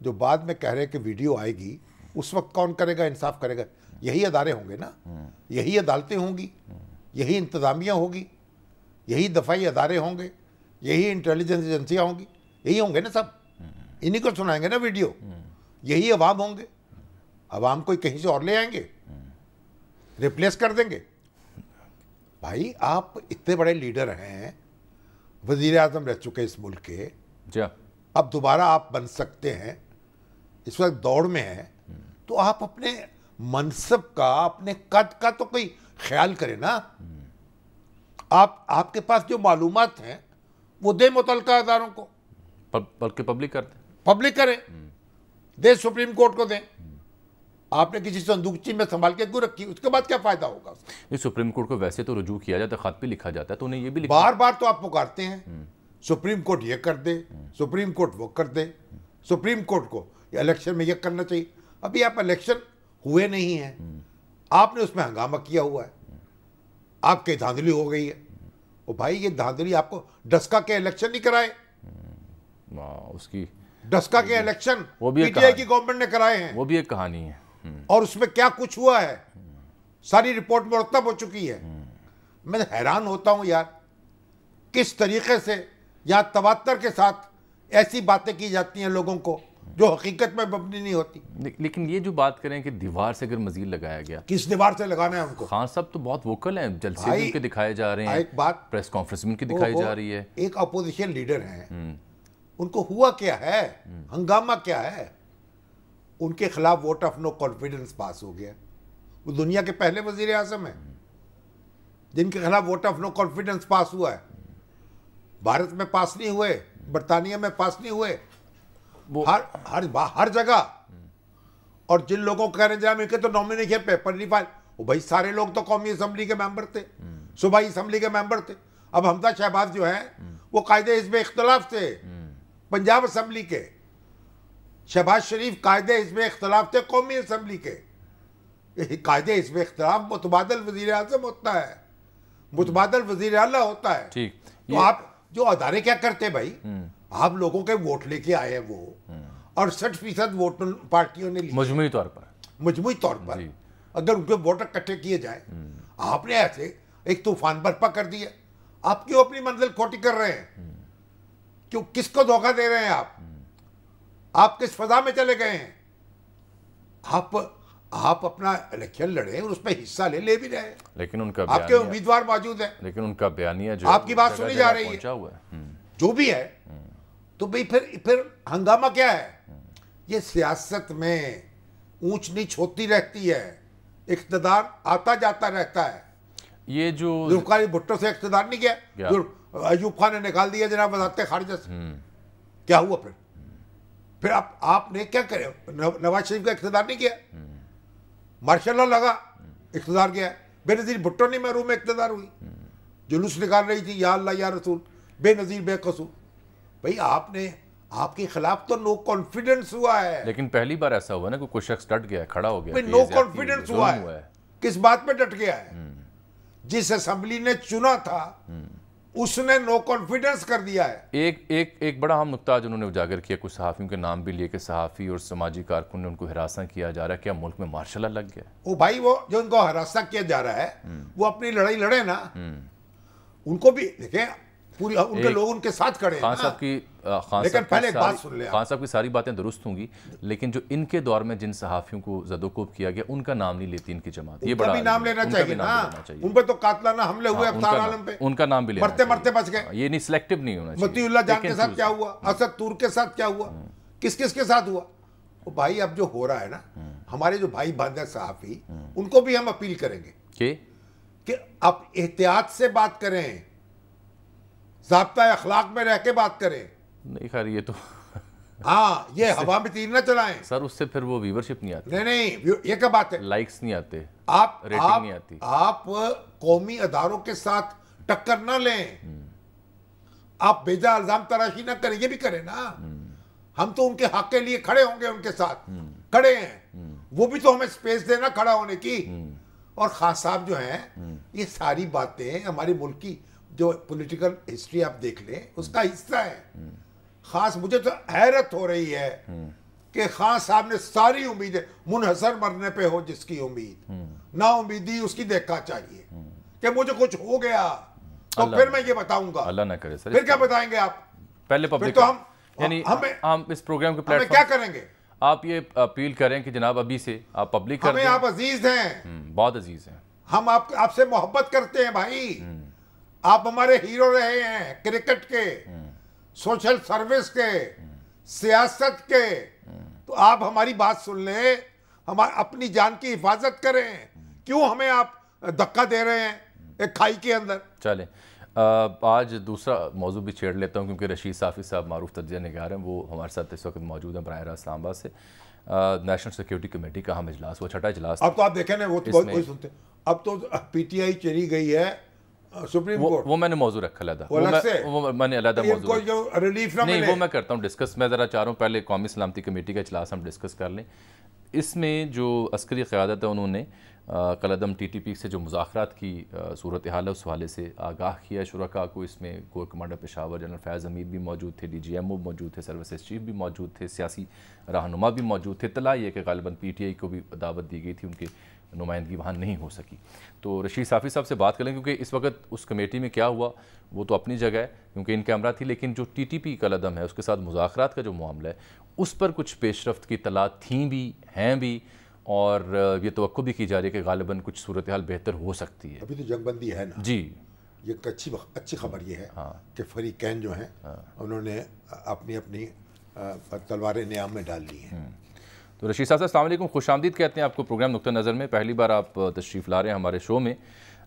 جو بعد میں کہہ رہے کہ ویڈیو آئے گی، اس وقت کون کرے گا، انصاف کرے گا؟ یہی ادارے ہوں گے نا، یہی عدالتیں ہوں گی، یہی انتظامیہ ہوگی، یہی دفاعی ادارے ہوں گے، یہی انٹیلیجنس ایجنسیاں ہوں گی، یہی ہوں گے نا سب، انہی کو سنائیں گے نا ویڈیو، یہی عوام ہوں گے. عوام کوئی کہیں سے اور لے آئیں گے، ریپلیس کر دیں گے؟ بھائی آپ اتنے بڑے لیڈر ہیں، وزیر اعظم رہ چکے اس ملک کے، اب دوبارہ آپ بن سکتے ہیں، اس وقت دوڑ میں ہیں، تو آپ اپنے منصب کا، اپنے قد کا تو کوئی خیال کریں نا. آپ کے پاس جو معلومات ہیں وہ دیں متعلقہ اداروں کو، بلکہ پبلک کریں، دیں سپریم کورٹ کو دیں. آپ نے کسی صندوقچی میں سنبھال کے کیوں رکھی؟ اس کے بعد کیا فائدہ ہوگا؟ یہ سپریم کورٹ کو ویسے تو رجوع کیا جاتا ہے، خط بھی لکھا جاتا ہے، تو انہیں یہ بھی بار بار تو آپ پکارتے ہیں سپریم کورٹ یہ کر دے، سپریم کورٹ وہ کر دے، سپریم کورٹ کو الیکشن میں یہ کرنا چاہیے. ابھی آپ الیکشن ہوئے نہیں ہیں، آپ نے اس میں ہنگامہ کیا ہوا ہے، آپ کی دھاندلی ہو گئی ہے. او بھائی یہ دھاندلی آپ کو ڈسکا کے الیکشن نہیں کرائے، اس کی ڈسکا کے الیکشن وہ بھی پی ٹی آئی کی گورنمنٹ نے کرائے ہیں، وہ بھی ایک کہانی ہے، اور اس میں کیا کچھ ہوا ہے ساری رپورٹ مرتب ہو چکی ہے. میں حیران ہوتا ہوں یار، کس طریقے سے یا تواتر کے ساتھ ایسی باتیں کی جاتی ہیں لوگوں کو جو حقیقت میں مبنی نہیں ہوتی. لیکن یہ جو بات کریں کہ دیوار سے اگر مزید لگایا گیا، کس دیوار سے لگانا ہے ان کو؟ خان صاحب تو بہت ووکل ہیں، جلسے بھی ان کے دکھائے جا رہے ہیں، ایک بات، پریس کانفرنس بھی ان کی دکھائی جا رہی ہے. ایک اپوزیشن لیڈر ہیں، ان کو ہوا کیا ہے، ہنگامہ کیا ہے؟ ان کے خلاف ووٹ آف نو کانفیڈنس پاس ہو گیا. وہ دنیا کے پہلے وزیر اعظم ہیں جن کے خلاف ووٹ آف نو کانفیڈنس پاس ہوا ہے. بھارت میں پاس نہیں ہوئے، برطانیہ میں پاس نہیں ہوئے، ہر جگہ. اور جن لوگوں کو کہنے جا کے تو نومینیشن پیپر نہیں فائل، وہ بھائی سارے لوگ تو قومی اسمبلی کے ممبر تھے، صوبائی اسمبلی کے ممبر تھے. اب حمزہ شہباز جو ہیں وہ قائد حزب اختلاف تھے پنجاب اسمبلی کے، شہباز شریف قائد حزب اختلاف تھے قومی اسمبلی کے. قائد حزب اختلاف متبادل وزیر اعظم ہوتا ہے، متبادل وزیر اعلیٰ ہوتا ہے. تو آپ جو ادارے کیا کرتے بھائی، آپ لوگوں کے ووٹ لے کے آئے ہیں وہ، اور 60% ووٹ پارٹیوں نے مجموعی طور پر اگر ان کے ووٹ اکٹھے کیے جائیں، آپ نے ایسے ایک طوفان برپا کر دیا. آپ کیوں اپنی منزل کھوٹی کر رہے ہیں؟ کیوں کس کو دھوکہ دے رہے ہیں آپ کس فضا میں چلے گئے ہیں؟ آپ اپنا الیکشن لڑیں اور اس پہ حصہ لے بھی رہے ہیں، لیکن ان کا آپ کے امیدوار موجود ہیں، لیکن ان کا بیانیہ جو آپ کی بات سنی جا رہی ہے، جو بھی ہے. تو بھئی پھر ہنگامہ کیا ہے؟ یہ سیاست میں اونچ نیچ ہوتی رہتی ہے، اقتدار آتا جاتا رہتا ہے. یہ جو ذوالفقار بھٹو سے اقتدار نہیں کیا، ایوب خان نے نکال دیا جناب وزارت خارجہ سے، کیا ہوا پھر آپ نے کیا کرے؟ نواز شریف کا اقتدار نہیں کیا، ماشاء اللہ لگا اقتدار کیا. بے نظیر بھٹو نہیں محروم اقتدار ہوئی، جلوس نکال رہی تھی یا اللہ یا رسول، بے نظیر بے قصور. بھئی آپ کے خلاف تو نو کانفیڈنس ہوا ہے. لیکن پہلی بار ایسا ہوا نا کہ کوئی شخص ڈٹ گیا، کھڑا ہو گیا، نو کانفیڈنس ہوا ہے. کس بات پہ ڈٹ گیا ہے؟ جس اسمبلی نے چنا تھا اس نے نو کانفیڈنس کر دیا ہے. ایک بڑا اہم نقطہ جنہوں نے اجاگر کیا، کچھ صحافیوں کے نام بھی لیے کہ صحافی اور سماجی کارکن نے ان کو ہراساں کیا جا رہا ہے. کیا ملک میں مارشل لا لگ گیا؟ وہ بھائی وہ جو ان کو ہراساں کیا جا رہا ہے وہ اپنی لڑائی لڑے نا، ان کو بھی دیکھیں پوری ان کے لوگ ان کے ساتھ کھڑے ہیں. لیکن پہلے ایک بات سن لیں، خان صاحب کی ساری باتیں درست ہوں گی، لیکن جو ان کے دور میں جن صحافیوں کو زد و کوب کیا گیا ان کا نام نہیں لیتی ان کی جماعت. یہ بڑا نام لینا چاہیے نا، ان پہ تو قاتلانہ حملے ہوئے افطار عالم پہ، ان کا نام بھی لینا مرتے مرتے بچ گئے. یہ نہیں سلیکٹیو نہیں ہونا چاہیے. متی اللہ جان کے ساتھ کیا ہوا، اسد تور کے ساتھ کیا ہوا، کس کے ساتھ ہوا. بھائی اب جو ہو رہا ہے نا، ہمارے جو بھائی بہن صحافی ان کو بھی ہم اپیل کریں گے کہ آپ احتیاط سے بات کریں، ضابطہ اخلاق میں رہ کے بات کریں. نہیں خیر یہ تو ہاں یہ ہوا میں تیر نہ چلائیں سر، اس سے پھر وہ ویورشپ نہیں آتی. نہیں یہ کیا بات ہے، لائکس نہیں آتے، ریٹنگ نہیں آتی. آپ قومی اداروں کے ساتھ ٹکر نہ لیں، آپ بیجا الزام تراشی نہ کریں. یہ بھی کریں نا، ہم تو ان کے حق کے لیے کھڑے ہوں گے، ان کے ساتھ کھڑے ہیں، وہ بھی تو ہمیں سپیس دینا کھڑا ہونے کی. اور خان صاحب جو ہیں یہ ساری باتیں ہماری ملک کی جو پولیٹیکل ہسٹری آپ دیکھ لیں اس کا حصہ ہے. خاص مجھے تو حیرت ہو رہی ہے کہ خان صاحب نے ساری امیدیں منحصر مرنے پہ ہو جس کی امید، نا امیدی اس کی دیکھا چاہیے کہ مجھے کچھ ہو گیا تو پھر میں یہ بتاؤں گا. اللہ نہ کرے سر. پھر کیا بتائیں گے آپ؟ پہلے پھر پبلک تو یعنی ہم اس پروگرام کے ہمیں کیا کریں گے؟ آپ یہ اپیل کریں کہ جناب ابھی سے آپ پبلک کر دیں. ہمیں آپ عزیز ہیں، بہت عزیز ہیں، ہم آپ سے محبت کرتے ہیں بھائی. آپ ہمارے ہیرو رہے ہیں کرکٹ کے، سوشل سروس کے، سیاست کے. تو آپ ہماری بات سن لیں، اپنی جان کی حفاظت کریں. کیوں ہمیں آپ دھکا دے رہے ہیں ایک کھائی کے اندر؟ چلیں آج دوسرا موضوع بھی چھیڑ لیتا ہوں کیونکہ رشید صافی صاحب معروف تجزیہ نگار ہیں، وہ ہمارے ساتھ اس وقت موجود ہیں براہ راست اسلام آباد سے. نیشنل سیکیورٹی کمیٹی کا ہم اجلاس، وہ چھٹا اجلاس. اب تو آپ دیکھیں نا، وہ تو کوئی سنتے. اب تو پی ٹی آئی چلی گئی ہے سپریم کورٹ. وہ میں نے موضوع رکھا علیحدہ، وہ میں نے علیحدہ موضوع نہیں وہ میں کرتا ہوں ڈسکس. میں ذرا چاہ رہا ہوں پہلے قومی سلامتی کمیٹی کا اجلاس ہم ڈسکس کر لیں. اس میں جو عسکری قیادت ہے انہوں نے قلعدم ٹی ٹی پی سے جو مذاکرات کی صورتحال ہے اس حوالے سے آگاہ کیا شرکاء کو. اس میں corps commander Peshawar general Faiz Hameed بھی موجود تھے، ڈی جی ایم او موجود تھے، سروسز چیف بھی موجود تھے، سیاسی رہنما بھی موجود تھے. اطلاع یہ کہ غالباً پی ٹی آئی کو بھی دعوت دی گئی تھی، ان کی نمائندگی وہاں نہیں ہو سکی. تو رشید صافی صاحب سے بات کریں کیونکہ اس وقت اس کمیٹی میں کیا ہوا وہ تو اپنی جگہ ہے کیونکہ ان کیمرہ تھی، لیکن جو ٹی ٹی پی قلعدم ہے اس کے ساتھ مذاکرات کا جو معاملہ ہے اس پر کچھ پیش رفت کی اطلاع تھیں بھی ہیں بھی، اور یہ توقع بھی کی جا رہی ہے کہ غالباً کچھ صورتحال بہتر ہو سکتی ہے. ابھی تو جنگ بندی ہے نا. جی یہ اچھی خبر یہ ہے کہ فریقین جو ہیں انہوں نے اپنی تلواریں نیام میں ڈال لی ہیں. تو رشید صاحب السلام علیکم، خوش آمدید کہتے ہیں آپ کو پروگرام نقطہ نظر میں. پہلی بار آپ تشریف لا رہے ہیں ہمارے شو میں.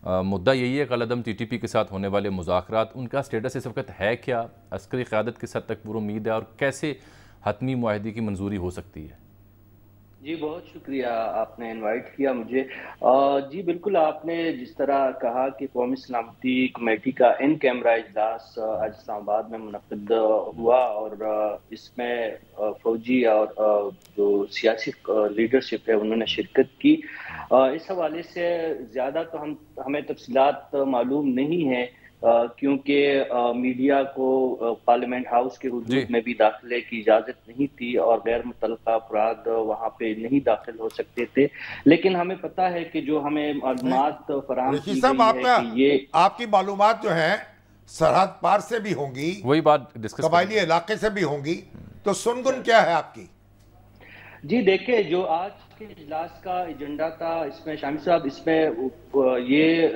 مدعا یہی ہے قلعدم ٹی ٹی پی کے ساتھ ہونے والے مذاکرات، ان کا سٹیٹس اس وقت ہے کیا؟ عسکری قیادت کس حد تک پر امید ہے اور کیسے حتمی معاہدے کی منظوری ہو سکتی ہے؟ جی بہت شکریہ، آپ نے انوائٹ کیا مجھے. جی بالکل، آپ نے جس طرح کہا کہ قومی سلامتی کمیٹی کا ان کیمرہ اجلاس آج اسلام آباد میں منعقد ہوا اور اس میں فوجی اور جو سیاسی لیڈرشپ ہے انہوں نے شرکت کی. اس حوالے سے زیادہ تو ہمیں تفصیلات معلوم نہیں ہیں کیونکہ میڈیا کو پارلیمنٹ ہاؤس کے حدود میں بھی داخلے کی اجازت نہیں تھی اور غیر متعلقہ افراد وہاں پہ نہیں داخل ہو سکتے تھے. لیکن ہمیں پتہ ہے کہ جو ہمیں معلومات فراہم کی گئی ہے کہ یہ آپ کی معلومات جو ہیں سرحد پار سے بھی ہوں گی، وہی بات ڈسکس قبائلی علاقے سے بھی ہوں گی. تو سنگن کیا ہے آپ کی؟ جی دیکھیں، جو آج کے اجلاس کا ایجنڈا تھا اس میں شامی صاحب، اس میں یہ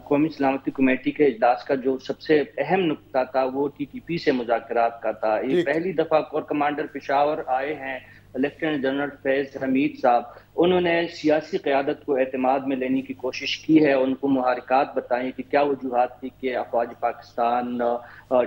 قومی سلامتی کمیٹی کے اجلاس کا جو سب سے اہم نقطہ تھا وہ ٹی ٹی پی سے مذاکرات کا تھا. یہ پہلی دفعہ کور کمانڈر پشاور آئے ہیں لیفٹیننٹ جنرل فیض حمید صاحب. انہوں نے سیاسی قیادت کو اعتماد میں لینے کی کوشش کی ہے، ان کو محرکات بتائیں کہ کیا وجوہات تھی کہ افواج پاکستان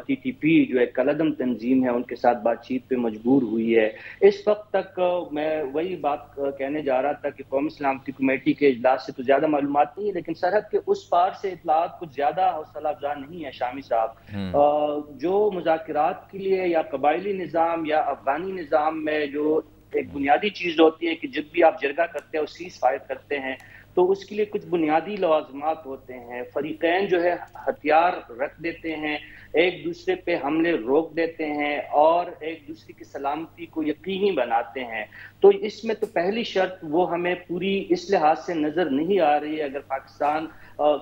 ٹی ٹی پی جو ایک قلعدم تنظیم ہے ان کے ساتھ بات چیت پہ مجبور ہوئی ہے. اس وقت تک میں وہی بات کہنے جا رہا تھا کہ قومی سلامتی کمیٹی کے اجلاس سے تو زیادہ معلومات نہیں ہے، لیکن سرحد کے اس پار سے اطلاعات کچھ زیادہ حوصلہ افزا نہیں ہے شامی صاحب. جو مذاکرات کے لیے یا قبائلی نظام یا افغانی نظام میں جو ایک بنیادی چیز ہوتی ہے کہ جب بھی آپ جرگہ کرتے ہیں اور سیز فائر کرتے ہیں تو اس کے لیے کچھ بنیادی لوازمات ہوتے ہیں. فریقین جو ہے ہتھیار رکھ دیتے ہیں، ایک دوسرے پہ حملے روک دیتے ہیں اور ایک دوسرے کی سلامتی کو یقینی بناتے ہیں. تو اس میں تو پہلی شرط وہ ہمیں پوری اس لحاظ سے نظر نہیں آ رہی ہے. اگر پاکستان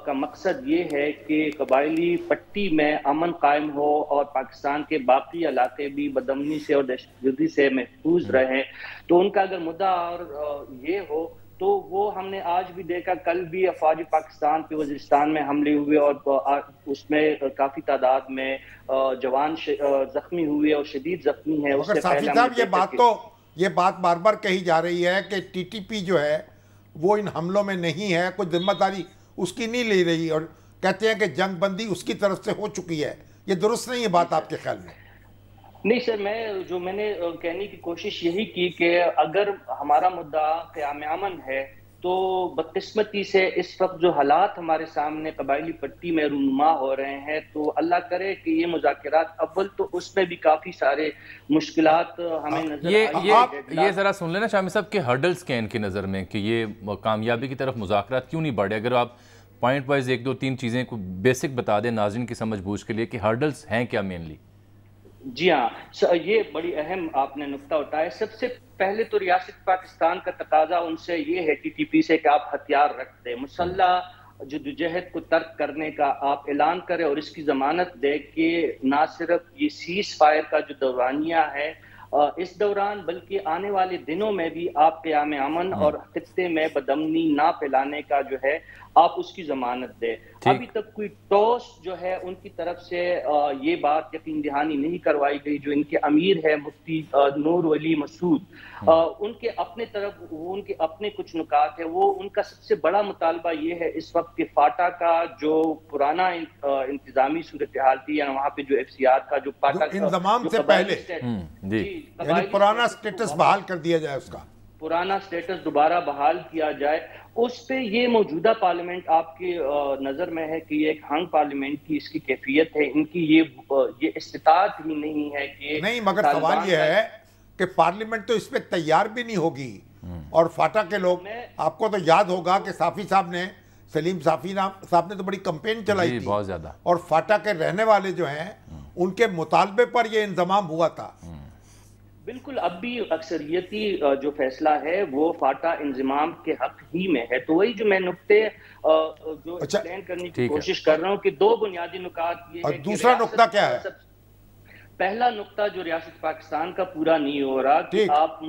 کا مقصد یہ ہے کہ قبائلی پٹی میں امن قائم ہو اور پاکستان کے باقی علاقے بھی بدامنی سے اور دہشت گردی سے محفوظ رہیں، تو ان کا اگر مدعا اور یہ ہو تو وہ ہم نے آج بھی دیکھا، کل بھی افواج پاکستان پہ وزیرستان میں حملے ہوئے اور اس میں کافی تعداد میں جوان زخمی ہوئے اور شدید زخمی ہیں. مگر صافی صاحب یہ بات بار بار کہی جا رہی ہے کہ ٹی ٹی پی جو ہے وہ ان حملوں میں نہیں ہے، کوئی ذمہ داری اس کی نہیں لے رہی، اور کہتے ہیں کہ جنگ بندی اس کی طرف سے ہو چکی ہے. یہ درست نہیں ہے بات آپ کے خیال میں؟ نہیں سر، میں نے کہنے کی کوشش یہی کی کہ اگر ہمارا مدعا قیام امن ہے تو بدقسمتی سے اس وقت جو حالات ہمارے سامنے قبائلی پٹی میں رونما ہو رہے ہیں تو اللہ کرے کہ یہ مذاکرات اول تو اس میں بھی کافی سارے مشکلات ہمیں نظر یہ ذرا سن لینا شامی صاحب کہ ہرڈلز کیا ان کی نظر میں کہ یہ کامیابی کی طرف مذاکرات کیوں نہیں بڑھ رہے؟ اگر آپ پوائنٹ وائز ایک دو تین چیزیں کو بیسک بتا دیں ناظرین کی سمجھ بوجھ کے لیے کہ ہرڈلز ہیں کیا مینلی. جی ہاں، یہ بڑی اہم آپ نے نقطہ اٹھایا. سب سے پہلے تو ریاست پاکستان کا تقاضا ان سے یہ ہے TTP سے کہ آپ ہتھیار رکھ دیں، مسلح جدوجہد کو ترک کرنے کا آپ اعلان کریں اور اس کی ضمانت دے کہ نہ صرف یہ سیز فائر کا جو دورانیہ ہے اس دوران بلکہ آنے والے دنوں میں بھی آپ قیام امن اور خطے میں بدامنی نہ پھیلانے کا جو ہے آپ اس کی ضمانت دیں. ابھی تک کوئی ٹوس جو ہے ان کی طرف سے یہ بات یقین دہانی نہیں کروائی گئی. جو ان کے امیر ہے مفتی نور ولی مسعود، ان کے اپنے طرف ان کے اپنے کچھ نکات ہیں. وہ ان کا سب سے بڑا مطالبہ یہ ہے اس وقت کہ فاٹا کا جو پرانا انتظامی صورتحال تھی یا وہاں پہ جو FCR کا جو فاٹا انضمام سے پہلے یعنی پرانا سٹیٹس بحال کر دیا جائے، اس کا پرانا سٹیٹس دوبارہ بحال کیا جائے. اس پہ یہ موجودہ پارلیمنٹ آپ کی نظر میں ہے کہ یہ ایک ہنگ پارلیمنٹ کی اس کی کیفیت ہے، ان کی یہ استطاعت ہی نہیں ہے کہ نہیں. مگر سوال یہ ہے کہ پارلیمنٹ تو اس پہ تیار بھی نہیں ہوگی. اور فاٹا کے لوگ، آپ کو تو یاد ہوگا کہ صافی صاحب نے، سلیم صافی صاحب نے تو بڑی کمپین چلائی تھی بہت زیادہ، اور فاٹا کے رہنے والے جو ہیں ان کے مطالبے پر یہ انضمام ہوا تھا. بالکل. اب بھی اکثریتی جو فیصلہ ہے وہ فاٹا انضمام کے حق ہی میں ہے. تو وہی جو میں نقطے جو ایکسپلین کرنے کی کوشش کر رہا ہوں کہ دو بنیادی نقاط یہ ہے. دوسرا نقطہ کیا ہے؟ پہلا نقطہ جو ریاست پاکستان کا پورا نہیں ہو رہا کہ آپ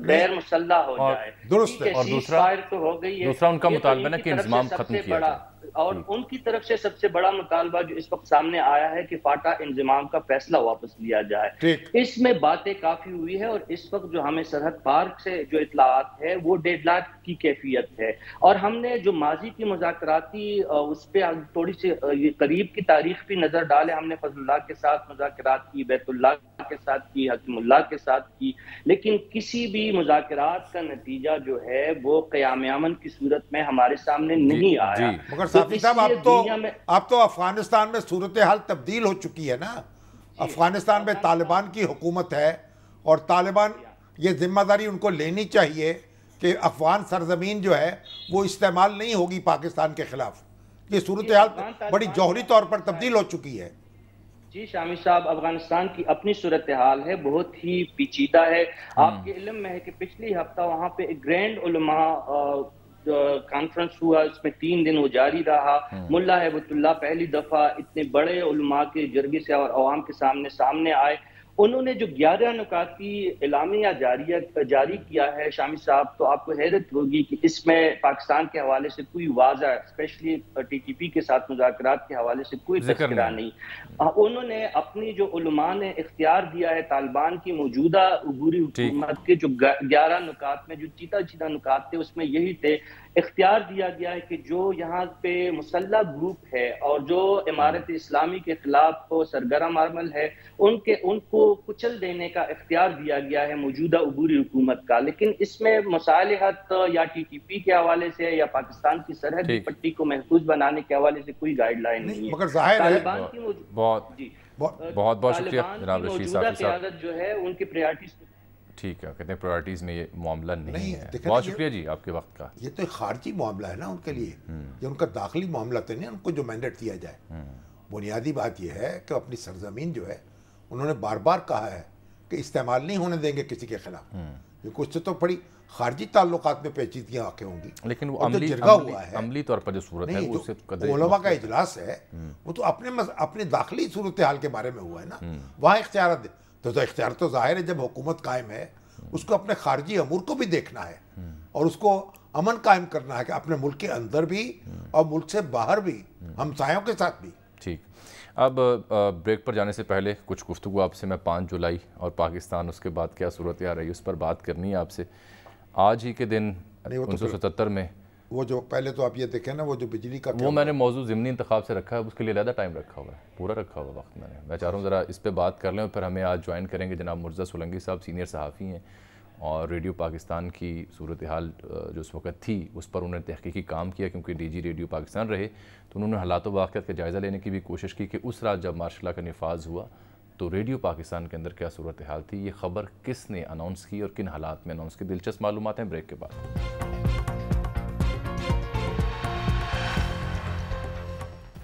غیر مسلح ہو جائے. درست ہے. اور دوسرا ان کا مطالبہ ہے کہ انضمام ختم کیا جائے. اور ان کی طرف سے سب سے بڑا مطالبہ جو اس وقت سامنے آیا ہے کہ فاٹا انضمام کا فیصلہ واپس لیا جائے. اس میں باتیں کافی ہوئی ہے اور اس وقت جو ہمیں سرحد پار سے جو اطلاعات ہے وہ ڈیڈ لاک کی کیفیت ہے. اور ہم نے جو ماضی کی مذاکراتی اس پہ تھوڑی سی قریب کی تاریخ بھی نظر ڈالے. ہم نے فضل اللہ کے ساتھ مذاکرات کی، بیت اللہ کے ساتھ کی، حکیم اللہ کے ساتھ کی، لیکن کسی بھی مذاکرات کا نتیجہ جو ہے وہ قیام امن کی صورت میں ہمارے سامنے نہیں آیا. مگر صافی صاحب اب تو افغانستان میں صورتحال تبدیل ہو چکی ہے نا. افغانستان میں طالبان کی حکومت ہے اور طالبان، یہ ذمہ داری ان کو لینی چاہیے کہ افغان سرزمین جو ہے وہ استعمال نہیں ہوگی پاکستان کے خلاف. یہ صورتحال بڑی جوہری طور پر تبدیل ہو چکی ہے. جی شامی صاحب، افغانستان کی اپنی صورتحال ہے، بہت ہی پیچیدہ ہے. آپ کے علم میں ہے کہ پچھلی ہفتہ وہاں پہ ایک گرینڈ علماء کانفرنس ہوا، اس میں 3 دن وہ جاری رہا. ملا ہیبت اللہ پہلی دفعہ اتنے بڑے علماء کے جرگے سے اور عوام کے سامنے آئے. انہوں نے جو 11 نکاتی اعلامیہ جاری کیا ہے شامی صاحب، تو آپ کو حیرت ہوگی کہ اس میں پاکستان کے حوالے سے کوئی واضح، اسپیشلی TTP کے ساتھ مذاکرات کے حوالے سے کوئی تذکرہ نہیں. انہوں نے اپنی جو علماء نے اختیار دیا ہے طالبان کی موجودہ عبوری حکومت کے جو 11 نکات میں جو چیدہ نکات تھے، اس میں یہی تھے. اختیار دیا گیا ہے کہ جو یہاں پہ مسلح گروپ ہے اور جو امارت اسلامی کے خلاف سرگرم عمل ہے ان کو کچل دینے کا اختیار دیا گیا ہے موجودہ عبوری حکومت کا. لیکن اس میں مصالحت یا TTP کے حوالے سے یا پاکستان کی سرحدی پٹی کو محفوظ بنانے کے حوالے سے کوئی گائیڈ لائن نہیں ہے. مگر ظاہر ہے بہت شکریہ جناب رشید صافی صاحب. جو ہے ان کی پریارٹیز، ٹھیک ہے، کہتے ہیں پرائرٹیز میں یہ معاملہ نہیں ہے. بہت شکریہ جی آپ کے وقت کا. یہ تو ایک خارجی معاملہ ہے نا ان کے لیے، یہ ان کا داخلی معاملہ تو نہیں ان کو جو مینڈیٹ دیا جائے. بنیادی بات یہ ہے کہ اپنی سرزمین جو ہے انہوں نے بار بار کہا ہے کہ استعمال نہیں ہونے دیں گے کسی کے خلاف، کیونکہ اس سے تو بڑی خارجی تعلقات میں پیچیدگیاں آنکھیں ہوں گی. لیکن وہ عملی طور پر جو صورت ہے وہ علماء کا اجلاس ہے، وہ تو اپنے داخلی صورتحال کے بارے میں ہوا ہے نا. وہاں اختیارات دے تو اختیار تو ظاہر ہے جب حکومت قائم ہے اس کو اپنے خارجی امور کو بھی دیکھنا ہے اور اس کو امن قائم کرنا ہے کہ اپنے ملک کے اندر بھی اور ملک سے باہر بھی، ہمسایوں کے ساتھ بھی. ٹھیک، اب بریک پر جانے سے پہلے کچھ گفتگو آپ سے میں 5 جولائی اور پاکستان اس کے بعد کیا صورتحال رہی اس پر بات کرنی ہے آپ سے. آج ہی کے دن 1977 میں وہ جو پہلے تو آپ یہ دیکھیں نا وہ جو بجلی کا وہ میں نے موضوع ضمنی انتخاب سے رکھا ہے، اس کے لیے علیحدہ ٹائم رکھا ہوا ہے، پورا رکھا ہوا وقت میں چاہ رہا ہوں ذرا اس پہ بات کر لیں. اور پھر ہمیں آج جوائن کریں گے جناب مرزا سولنگی صاحب، سینئر صحافی ہیں اور ریڈیو پاکستان کی صورتحال جو اس وقت تھی اس پر انہوں نے تحقیقی کام کیا، کیونکہ DG ریڈیو پاکستان رہے تو انہوں نے حالات و واقعات کا جائزہ لینے کی بھی کوشش کی کہ اس رات جب مارشل لا کا نفاذ ہوا تو ریڈیو پاکستان کے اندر کیا صورتحال تھی، یہ خبر کس نے اناؤنس کی اور کن حالات میں اناؤنس کی. دلچسپ معلومات ہیں بریک کے بعد.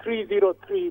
303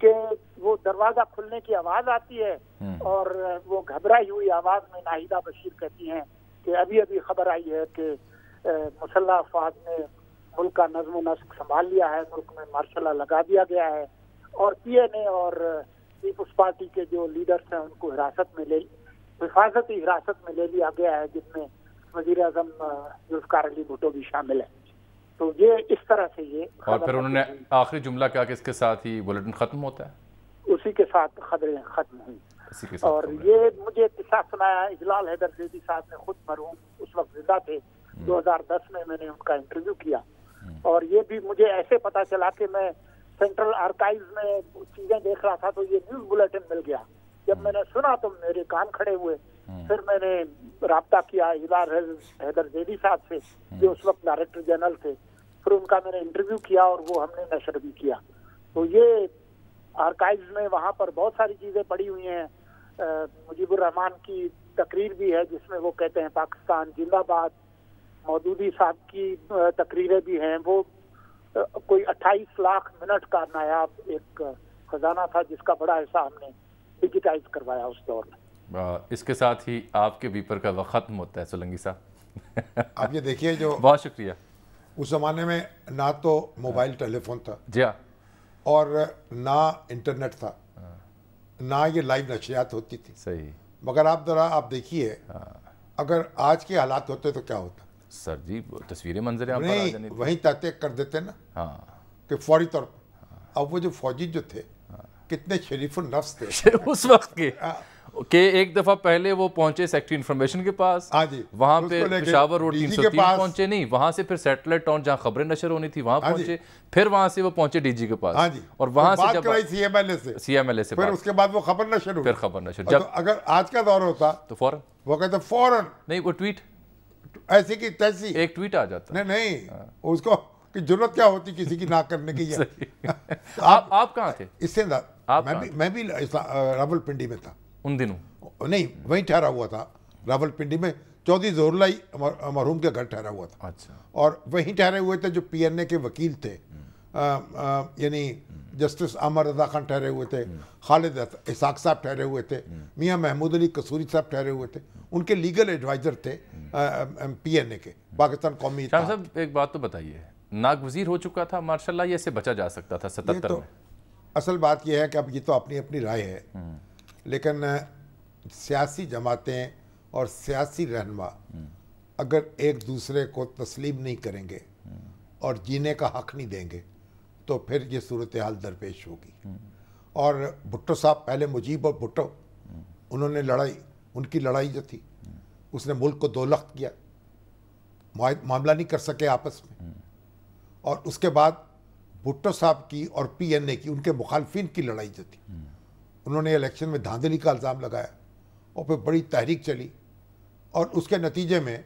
کہ وہ دروازہ کھلنے کی آواز آتی ہے اور وہ گھبرائی ہوئی آواز میں ناہیدہ بشیر کہتی ہیں کہ ابھی ابھی خبر آئی ہے کہ مسلح افواج نے ملک کا نظم و نسق سنبھال لیا ہے، ملک میں مارشل لا لگا دیا گیا ہے، اور پی این اے اور پیپلز پارٹی کے جو لیڈرز ہیں ان کو حفاظتی حراست میں لے لیا گیا ہے، جن میں وزیر اعظم ذوالفقار علی بھٹو بھی شامل ہے۔ تو یہ اس طرح سے یہ اور پھر انہوں نے آخری جملہ کہا کہ اس کے ساتھ ہی بلیٹن ختم ہوتا ہے، اسی کے ساتھ خبریں ختم ہوئی۔ اور یہ مجھے قصہ سنایا اجلال حیدر زیدی صاحب نے، خود مرحوم اس وقت زندہ تھے، 2010 میں نے ان کا انٹرویو کیا، اور یہ بھی مجھے ایسے پتا چلا کہ میں سینٹرل آرکائیوز میں چیزیں دیکھ رہا تھا تو یہ نیوز بلیٹن مل گیا۔ جب میں نے سنا تو میرے کان کھڑے ہوئے، پھر میں نے رابطہ کیا اجلال حیدر زیدی صاحب سے جو اس وقت ڈائریکٹر جنرل تھے، پھر ان کا میں نے انٹرویو کیا اور وہ ہم نے نشر بھی کیا۔ تو یہ آرکائیوز میں وہاں پر بہت ساری چیزیں پڑی ہوئی ہیں۔ مجیب الرحمان کی تقریر بھی ہے جس میں وہ کہتے ہیں پاکستان زندہ باد، مودودی صاحب کی تقریریں بھی ہیں، وہ کوئی 28 لاکھ منٹ کا نایاب ایک خزانہ تھا جس کا بڑا حصہ ہم نے ڈیجیٹائز کروایا اس دور میں۔ اس کے ساتھ ہی آپ کے بیپر کا وقت ختم ہوتا ہے سولنگی صاحب۔ آپ یہ دیکھیے جو بہت شکریہ۔ اس زمانے میں نہ تو موبائل ٹیلی فون تھا جی ہاں، اور نہ انٹرنیٹ تھا، نہ یہ لائیو نشریات ہوتی تھی، صحیح، مگر آپ دیکھیے اگر آج کے حالات ہوتے تو کیا ہوتا؟ سر جی تصویریں منظر عام پر آ جانی، وہیں تحقیق کر دیتے نا ہاں کہ فوری طور پر۔ اب وہ جو فوجی جو تھے کتنے شریف النفس تھے اس وقت کے کہ ایک دفعہ پہلے وہ پہنچے سیکٹری انفارمیشن کے پاس، وہاں پہ پشاور روڈ 303 پہنچے، نہیں وہاں سے پھر سیٹلائٹ ٹاؤن جہاں خبریں نشر ہونی تھی وہاں پہنچے، پھر وہاں سے وہ پہنچے ڈی جی کے پاس، اور وہاں سے جب سی ایم ایل اے سے پھر اس کے بعد وہ خبر نشر ہوئی، پھر خبر نشر، جب اگر آج کا دور ہوتا تو فوراً وہ کہتے فوراً نہیں، وہ ٹویٹ ایسی کی تیسی ایک ٹویٹ آ جاتا، نہیں اس کو کہ ضرورت کیا ہوتی کسی کی نہ کرنے کی۔ آپ کہاں تھے اس سے میں بھی راول پنڈی میں تھا ان دنوں، نہیں وہیں ٹھہرا ہوا تھا راول پنڈی میں، چودھری ظہور اللہ مرحوم کے گھر ٹھہرا ہوا تھا، اور وہیں ٹھہرے ہوئے تھے جو پی این اے کے وکیل تھے، یعنی جسٹس عامر رضا خان ٹھہرے ہوئے تھے، خالد اسحاق صاحب ٹھہرے ہوئے تھے، میاں محمود علی قصوری صاحب ٹھہرے ہوئے تھے، ان کے لیگل ایڈوائزر تھے پی این اے کے، پاکستان قومی اتحاد۔ شاہ صاحب ایک بات تو بتائیے، ناگزیر ہو چکا تھا ماشاء اللہ، یہ سے بچا جا سکتا تھا 77 میں؟ اصل بات یہ ہے کہ اب یہ تو اپنی اپنی رائے ہے، لیکن سیاسی جماعتیں اور سیاسی رہنما اگر ایک دوسرے کو تسلیم نہیں کریں گے اور جینے کا حق نہیں دیں گے تو پھر یہ صورتحال درپیش ہوگی۔ اور بھٹو صاحب، پہلے مجیب اور بھٹو، انہوں نے ان کی لڑائی جو تھی اس نے ملک کو دو لخت کیا، معاملہ نہیں کر سکے آپس میں، اور اس کے بعد بھٹو صاحب کی اور پی این اے کی، ان کے مخالفین کی لڑائی جو تھی، انہوں نے الیکشن میں دھاندلی کا الزام لگایا اور پھر بڑی تحریک چلی، اور اس کے نتیجے میں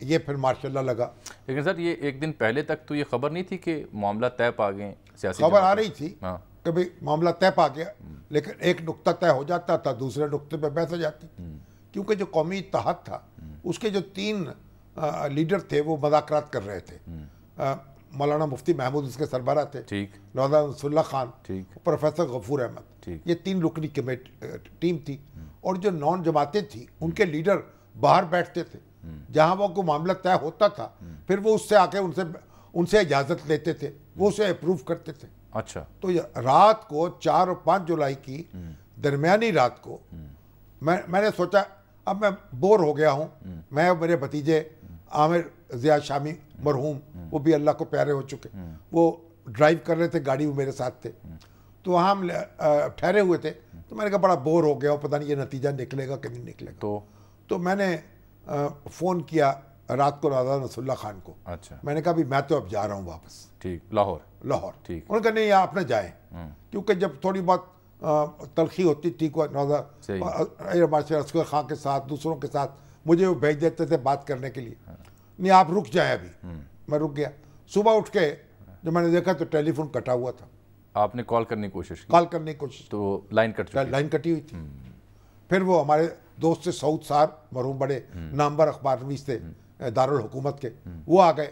یہ پھر مارشل لا لگا۔ لیکن سر یہ ایک دن پہلے تک تو یہ خبر نہیں تھی کہ معاملہ طے پا گئے، سیاسی خبر آ رہی تھی کہ بھئی معاملہ طے پا گیا، لیکن ایک نقطہ طے ہو جاتا تھا، دوسرے نقطے پہ بحث ہو جاتی، کیونکہ جو قومی اتحاد تھا اس کے جو 3 لیڈر تھے وہ مذاکرات کر رہے تھے، مولانا مفتی محمود اس کے سربراہ تھے، مولانا نصر اللہ خان، پروفیسر غفور احمد، یہ 3 رکنی ٹیم تھی، اور جو نان جماعتیں تھیں ان کے لیڈر باہر بیٹھتے تھے، جہاں وہ کو معاملہ طے ہوتا تھا پھر وہ اس سے آ کے ان سے اجازت لیتے تھے، وہ اسے اپروو کرتے تھے۔ اچھا، تو رات کو 4 اور 5 جولائی کی درمیانی رات کو میں نے سوچا اب میں بور ہو گیا ہوں، میں اور میرے بھتیجے عامر ضیاء شامی مرحوم، وہ بھی اللہ کو پیارے ہو چکے، وہ ڈرائیو کر رہے تھے، گاڑی وہ میرے ساتھ تھے، تو وہاں ہم ٹھہرے ہوئے تھے، تو میں نے کہا بڑا بور ہو گیا ہوں، پتہ نہیں یہ نتیجہ نکلے گا کہ نہیں نکلے گا، تو میں نے فون کیا رات کو راضا نصر اللہ خان کو، میں نے کہا بھی میں تو اب جا رہا ہوں واپس لاہور، انہوں نے کہا نہیں آپ نہ جائیں، کیونکہ جب تھوڑی بہت تلخی ہوتی تھی رسول خان کے ساتھ دوسروں کے ساتھ مجھے وہ بھیج دیتے تھے بات کرنے کے لیے، نہیں آپ رک جائیں ابھی، میں رک گیا۔ صبح اٹھ کے جب میں نے دیکھا تو ٹیلی فون کٹا ہوا تھا، آپ نے کال کرنے کی کوشش تو لائن کٹی ہوئی تھی۔ پھر وہ ہمارے دوست سے سعود صاحب مرحوم، بڑے نامور اخبار نویس تھے دارالحکومت کے، وہ آ گئے،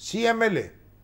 CMLA।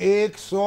100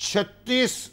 36